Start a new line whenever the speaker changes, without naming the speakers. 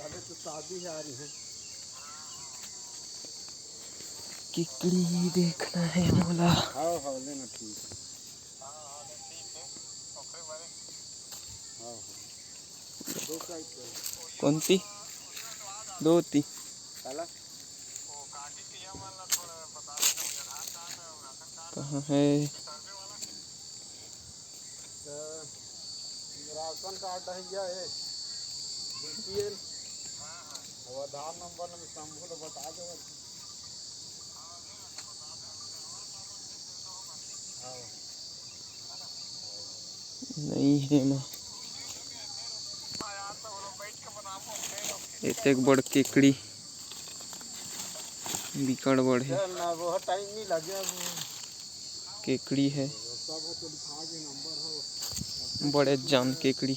पहले तो शादी आ रही है।
केकड़ी देखना है मोला।
हाँ लेना ठीक है। हाँ दो साइड
कौन सी? दो ती
काला
कहाँ है?
राशन कार्ड है BPL और आधार नंबर में शंभू को बता दो।
नहीं है माँ। एक बड़ केकड़ी बिकड़ बड़ है।
वो टाइम नहीं लगे
केकड़ी है
सब तो लिखा नंबर हो
बड़े जान केकड़ी।